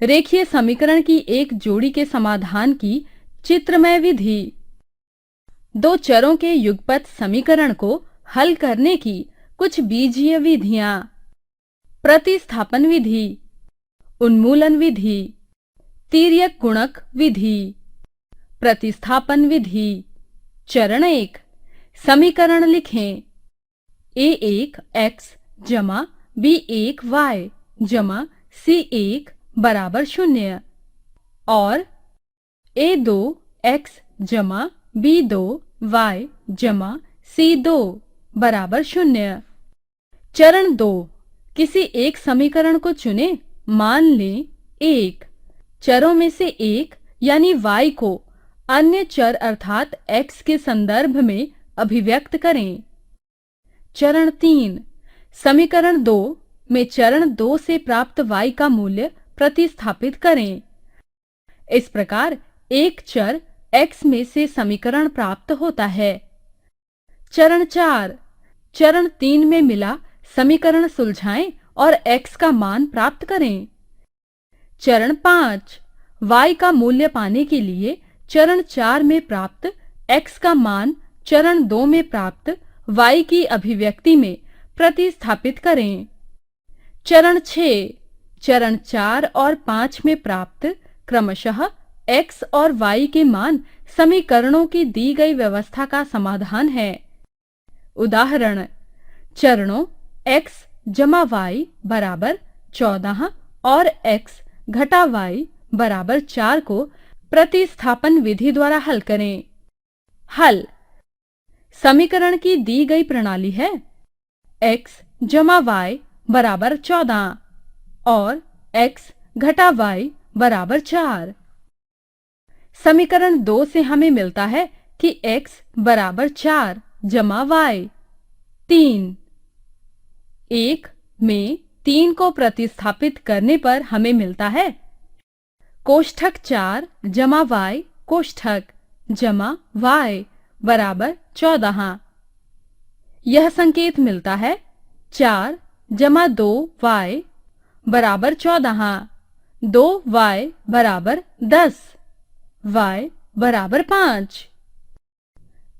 रेखीय समीकरण की एक जोड़ी के समाधान की चित्रमय विधि। दो चरों के युगपत समीकरण को हल करने की कुछ बीजीय विधियां। प्रतिस्थापन विधि, उन्मूलन विधि, तिर्यक गुणक विधि। प्रतिस्थापन विधि। चरण 1, समीकरण लिखें। a1 x जमा b1 y जमा c1 बराबर 0 और a2 x जमा b2 y जमा c2 बराबर 0। चरण 2, किसी एक समीकरण को चुनें। मान लें 1, चरों में से एक यानी y को अन्य चर अर्थात x के संदर्भ में अभिव्यक्त करें। चरण 3, समीकरण 2 में चरण 2 से प्राप्त y का मूल्य प्रतिस्थापित करें। इस प्रकार एक चर x में से समीकरण प्राप्त होता है। चरण 4, चरण 3 में मिला समीकरण सुलझाएं और x का मान प्राप्त करें। चरण 5, y का मूल्य पाने के लिए चरण 4 में प्राप्त x का मान चरण 2 में प्राप्त y की अभिव्यक्ति में प्रतिस्थापित करें। चरण 6, चरण 4 और 5 में प्राप्त क्रमशः x और y के मान समीकरणों की दी गई व्यवस्था का समाधान है। उदाहरण, चरणों x जमा y बराबर 14 और x घटा y बराबर 4 को प्रतिस्थापन विधि द्वारा हल करें। हल। समीकरण की दी गई प्रणाली है x जमा y बराबर 14 और x घटा y बराबर 4। समीकरण 2 से हमें मिलता है कि x बराबर 4 जमा y 3। 1 में 3 को प्रतिस्थापित करने पर हमें मिलता है कोष्ठक 4 जमा y कोष्ठक जमा y बराबर 14। यह संकेत मिलता है 4 जमा 2y बराबर 14, 2y बराबर 10, y बराबर 5।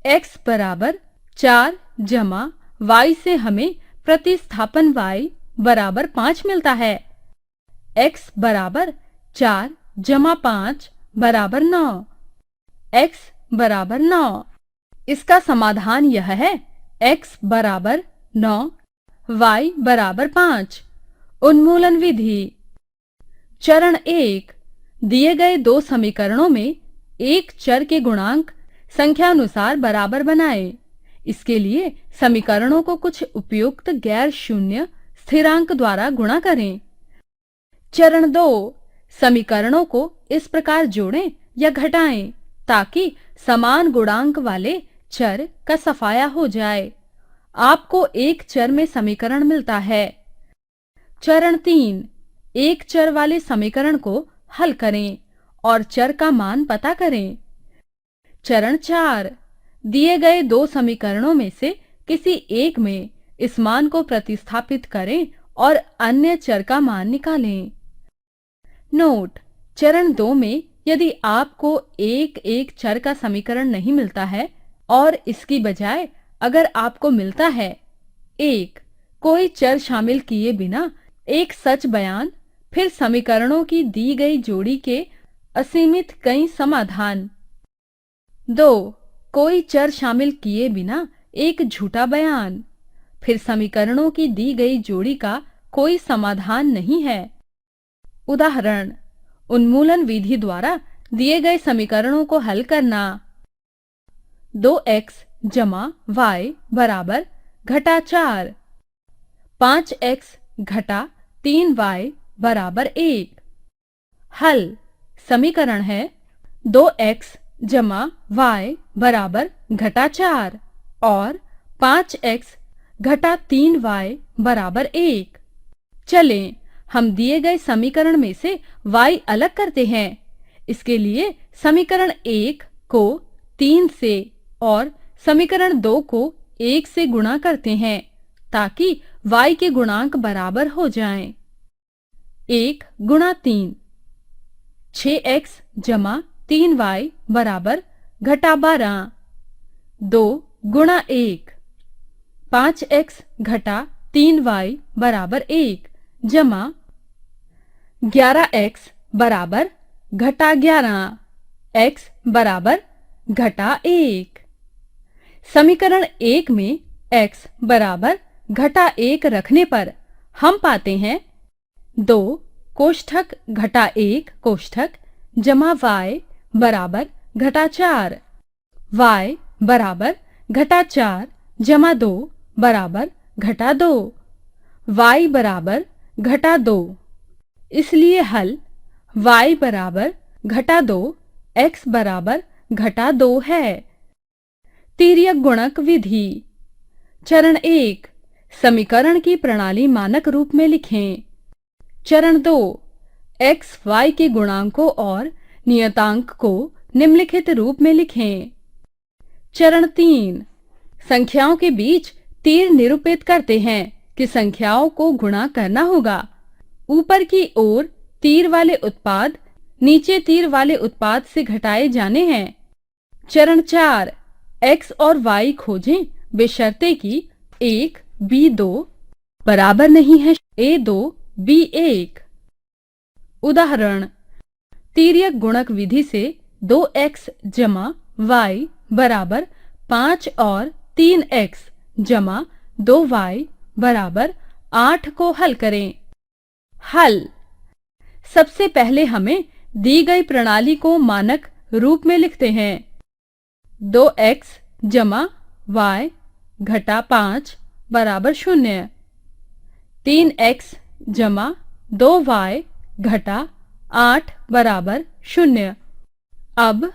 x बराबर 4 जमा y से हमें प्रतिस्थापन y बराबर 5 मिलता है। x बराबर 4 जमा 5 बराबर 9, x बराबर 9। इसका समाधान यह है x बराबर 9, y बराबर 5। उन्मूलन विधि। चरण 1, दिए गए दो समीकरणों में एक चर के गुणांक संख्यानुसार बराबर बनाएं। इसके लिए समीकरणों को कुछ उपयुक्त गैर शून्य स्थिरांक द्वारा गुणा करें। चरण 2, समीकरणों को इस प्रकार जोड़ें या घटाएं ताकि समान गुणांक वाले चर का सफाया हो जाए। आपको एक चर में समीकरण मिलता है। चरण 3, एक चर वाले समीकरण को हल करें और चर का मान पता करें। चरण 4, दिए गए दो समीकरणों में से किसी एक में इस मान को प्रतिस्थापित करें और अन्य चर का मान निकालें। नोट, चरण 2 में यदि आपको एक एक चर का समीकरण नहीं मिलता है और इसकी बजाय अगर आपको मिलता है 1, कोई चर शामिल किए बिना एक सच बयान, फिर समीकरणों की दी गई जोड़ी के असीमित कई समाधान। 2, कोई चर शामिल किए बिना एक झूठा बयान, फिर समीकरणों की दी गई जोड़ी का कोई समाधान नहीं है। उदाहरण, उन्मूलन विधि द्वारा दिए गए समीकरणों को हल करना। 2x जमा y बराबर घटा 4, 5x घटा 3y बराबर 1। हल। समीकरण है 2x जमा y बराबर घटा 4 और 5x घटा 3y बराबर 1। चलें, हम दिए गए समीकरण में से y अलग करते हैं। इसके लिए समीकरण 1 को 3 से और समीकरण 2 को 1 से गुणा करते हैं ताकि y के गुणांक बराबर हो जाएं। 1 गुणा 3 6x जमा 3y बराबर घटा 12। 2 गुणा 1 5x घटा 3y बराबर 1 जमा 11x बराबर घटा 11 x बराबर घटा 1। समीकरण 1 में x बराबर घटा 1 रखने पर हम पाते हैं 2 कोष्ठक घटा 1 कोष्ठक जमा y बराबर घटा 4, y बराबर घटा 4 जमा 2 बराबर घटा 2, y बराबर घटा 2। इसलिए हल y बराबर घटा 2 x बराबर घटा 2 है। तिर्यक गुणक विधि। चरण 1 समीकरण की प्रणाली मानक रूप में लिखें। चरण 2 x y के गुणांकों और नियतांक को निम्नलिखित रूप में लिखें। चरण 3 संख्याओं के बीच तीर निरूपित करते हैं कि संख्याओं को गुणा करना होगा। ऊपर की ओर तीर वाले उत्पाद नीचे तीर वाले उत्पाद से घटाए जाने हैं। चरण 4 x और y खोजें बशर्ते कि 1 b2 बराबर नहीं है a2 b1। उदाहरण तिर्यक गुणक विधि से 2x जमा y बराबर 5 और 3x जमा 2y बराबर 8 को हल करें। हल। सबसे पहले हमें दी गई प्रणाली को मानक रूप में लिखते हैं। 2x जमा y घटा 5 बराबर 0। 3x जमा 2y घटा 8 बराबर 0। अब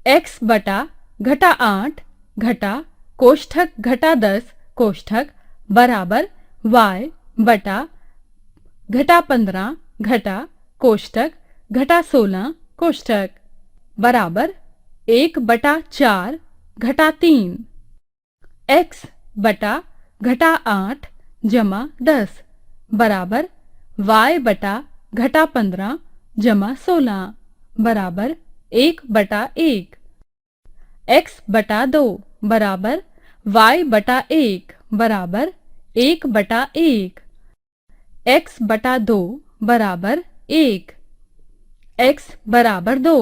x बटा घटा 8 घटा कोष्ठक घटा 10 कोष्ठक बराबर y बटा घटा 15 घटा कोष्ठक घटा 16 कोष्ठक बराबर 1 बटा 4 घटा 3। x बटा घटा 8 जमा 10 बराबर y बटा घटा 15 जमा 16 बराबर 1 बटा 1। x बटा 2 बराबर y बटा 1 बराबर 1 बटा 1। x बटा 2 बराबर 1। x बराबर 2।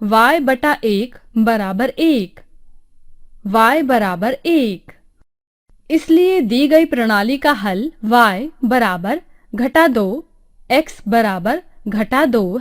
y बटा 1 बराबर 1। y बराबर 1। इसलिए दी गई प्रणाली का हल y बराबर घटा 2 x बराबर घटा 2